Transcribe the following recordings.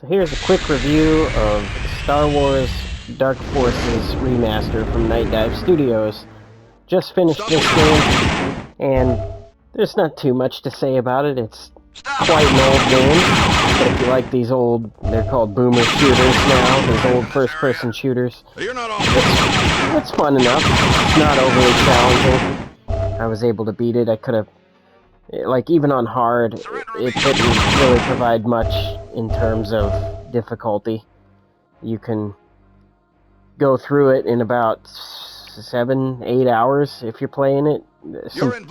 So here's a quick review of Star Wars Dark Forces Remaster from Night Dive Studios. Just finished this game, and there's not too much to say about it. It's quite an old game, but if you like these old, they're called boomer shooters now, these old first-person shooters, it's fun enough. It's not overly challenging. I was able to beat it. I could have, like, even on hard, it didn't really provide much in terms of difficulty. You can go through it in about 7-8 hours if you're playing it. Some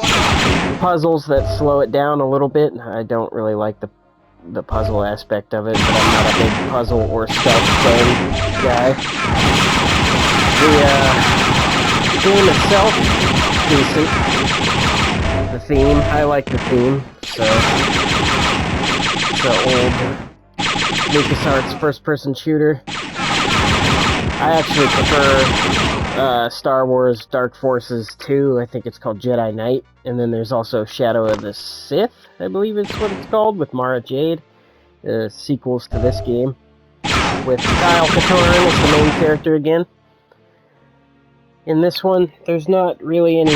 puzzles that slow it down a little bit. I don't really like the puzzle aspect of it, but I'm not a big puzzle or stealth playing guy. The game itself, decent. The theme, I like the theme, so it's an old LucasArts first-person shooter. I actually prefer Star Wars Dark Forces 2, I think it's called Jedi Knight, and then there's also Shadow of the Sith, I believe is what it's called, with Mara Jade, sequels to this game, with Kyle Katarn as the main character again. In this one, there's not really any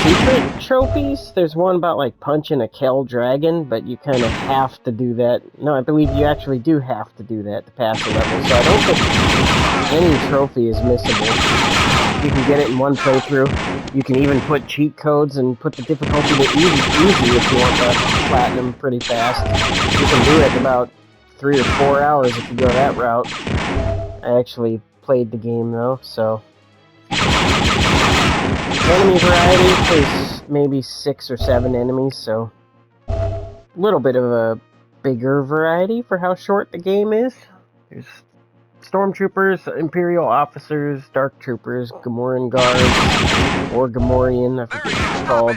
secret trophies. There's one about, like, punching a Kell dragon, but you kind of have to do that. No, I believe you actually do have to do that to pass the level, so I don't think any trophy is missable. You can get it in one playthrough. You can even put cheat codes and put the difficulty to easy if you want the platinum pretty fast. You can do it in about 3 or 4 hours if you go that route. I actually played the game, though, so... Enemy variety, there's maybe 6 or 7 enemies, so a little bit of a bigger variety for how short the game is. There's stormtroopers, Imperial officers, Dark Troopers, Gamorrean guards, or Gamorrean, I forget what it's called.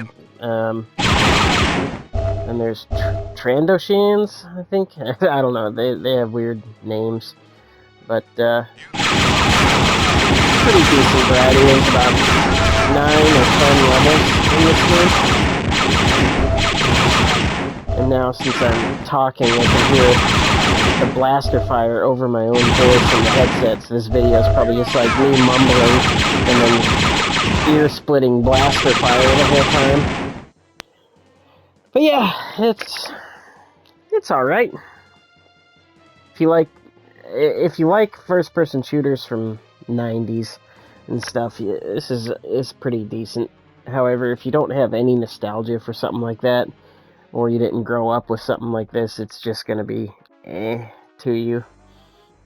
And there's Trandoshans, I think. I don't know, they have weird names, but pretty decent variety. There's about 9 or 10 levels in this game. And now, since I'm talking, I can hear the blaster fire over my own voice in the headsets. This video is probably just like me mumbling and then ear-splitting blaster fire the whole time. But yeah, it's alright. If you like first-person shooters from 90s and stuff, this is pretty decent. However, if you don't have any nostalgia for something like that, or you didn't grow up with something like this, it's just gonna be to you.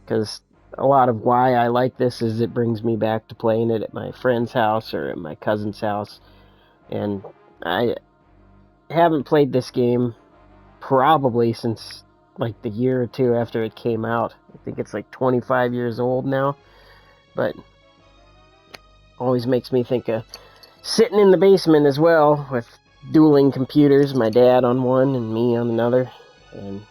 Because a lot of why I like this is it brings me back to playing it at my friend's house or at my cousin's house. And I haven't played this game probably since like the year or two after it came out. I think it's like 25 years old now. But always makes me think of sitting in the basement as well with dueling computers, my dad on one and me on another, and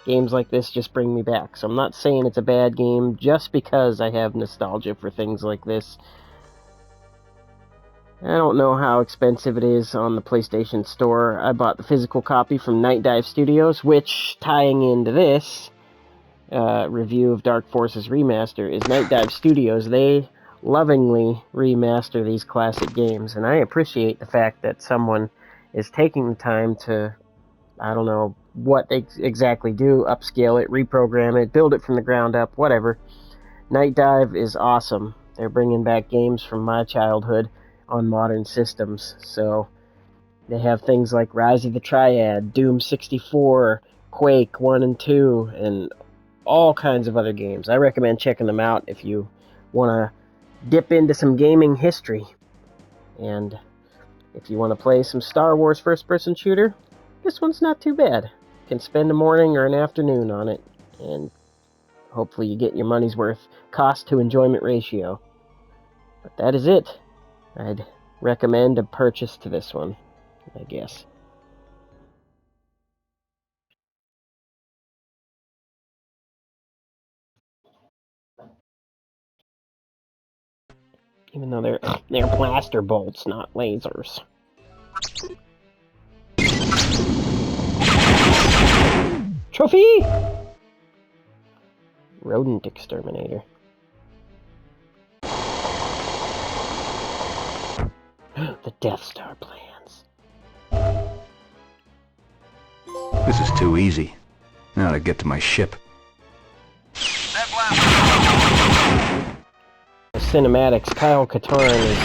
games like this just bring me back. So I'm not saying it's a bad game just because I have nostalgia for things like this. I don't know how expensive it is on the PlayStation Store. I bought the physical copy from Night Dive Studios, which, tying into this review of Dark Forces Remaster, is Night Dive Studios. They lovingly remaster these classic games, and I appreciate the fact that someone is taking the time to, I don't know what they exactly do, upscale it, reprogram it, build it from the ground up, whatever. Night Dive is awesome. They're bringing back games from my childhood on modern systems, so they have things like Rise of the Triad, Doom 64, Quake 1 and 2, and all kinds of other games. I recommend checking them out if you want to dip into some gaming history. And if you want to play some Star Wars first-person shooter, this one's not too bad. You can spend a morning or an afternoon on it, and hopefully you get your money's worth cost to enjoyment ratio. But that is it. I'd recommend a purchase to this one, I guess. Even though they're blaster bolts, not lasers. Trophy! Rodent exterminator. The Death Star plans. This is too easy. Now to get to my ship. The cinematics, Kyle Katarn is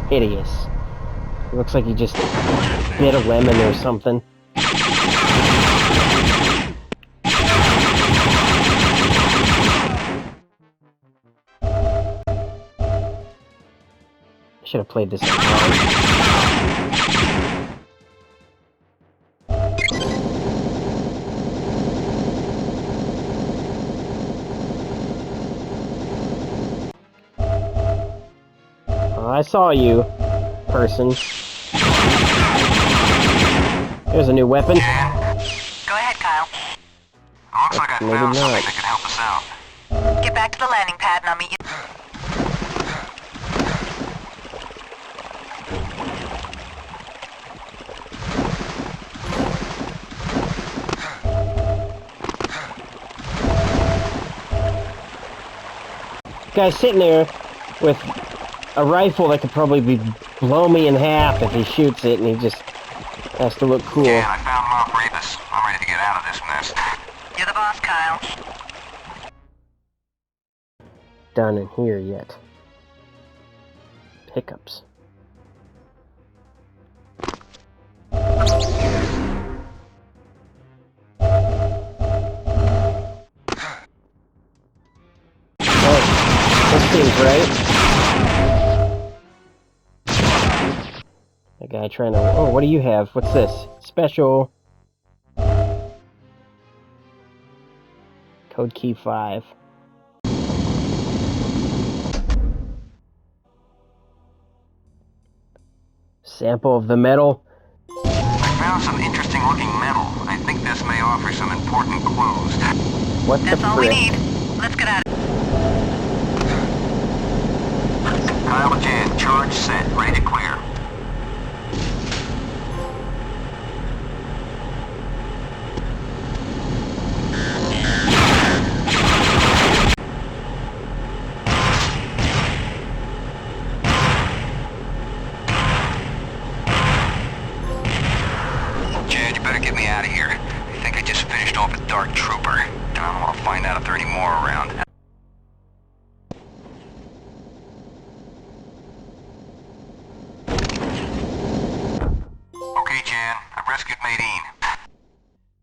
hideous. It looks like he just bit a lemon or something. I should have played this out. I saw you, person. There's a new weapon. Go ahead, Kyle. Looks like I Maybe found something not. that can help us out. Get back to the landing pad and I'll meet you. Guy's sitting there with a rifle that could probably blow me in half if he shoots it, and he just has to look cool. Yeah, I found Mount Rebus. I'm ready to get out of this mess. You're the boss, Kyle. Done in here yet. Pickups. This seems right. The guy trying to... Oh, what do you have? What's this? Special. Code key 5. Sample of the metal. I found some interesting looking metal. I think this may offer some important clues. What That's the all we frick? need. Let's get out of here. Kyle and Jan, charge set, ready to clear. Jan, you better get me out of here. I think I just finished off a dark trooper, and I want to find out if there are any more around. Okay, Jan, I've rescued Maydeen.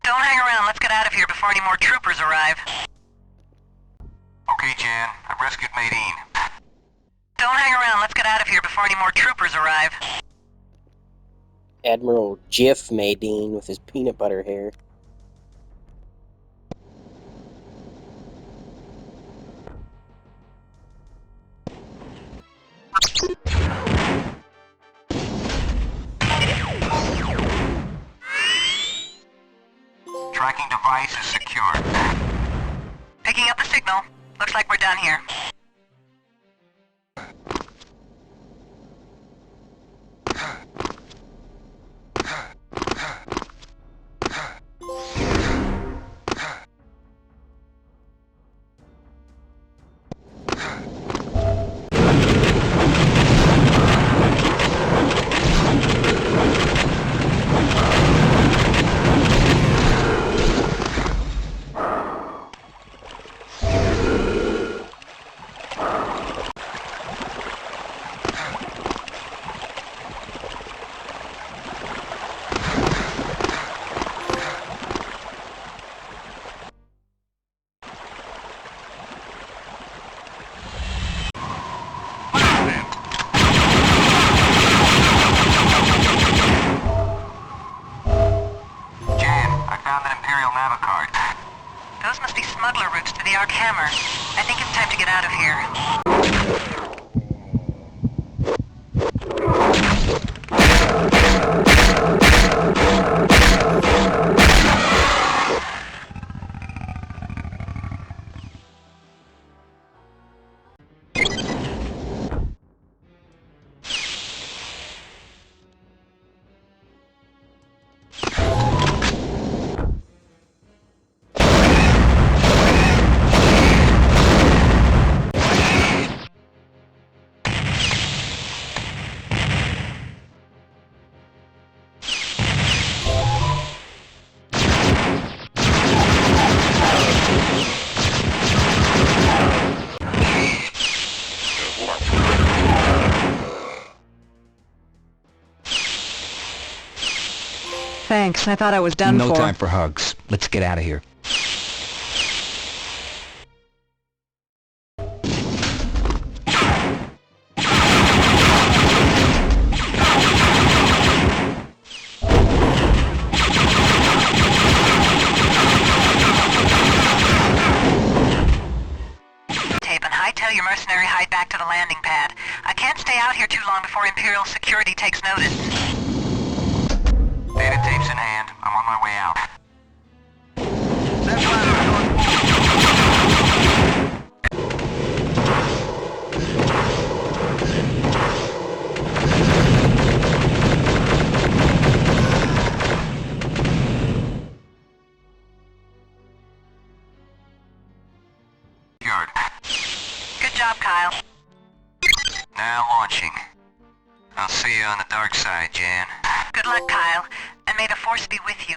Don't hang around. Let's get out of here before any more troopers arrive. Okay, Jan, I've rescued Maydeen. Don't hang around. Let's get out of here before any more troopers arrive. Admiral Jiff Maydeen with his peanut butter hair. Tracking device is secured. Picking up the signal. Looks like we're done here. Those must be smuggler routes to the Ark Hammer. I think it's time to get out of here. Thanks, I thought I was done No for. time for hugs. Let's get out of here. Hightail your mercenary hide back to the landing pad. I can't stay out here too long before Imperial security takes notice. Data tapes in hand. I'm on my way out. Yard. Good job, Kyle. Now launching. I'll see you on the dark side, Jan. Good luck, Kyle, and may the Force be with you.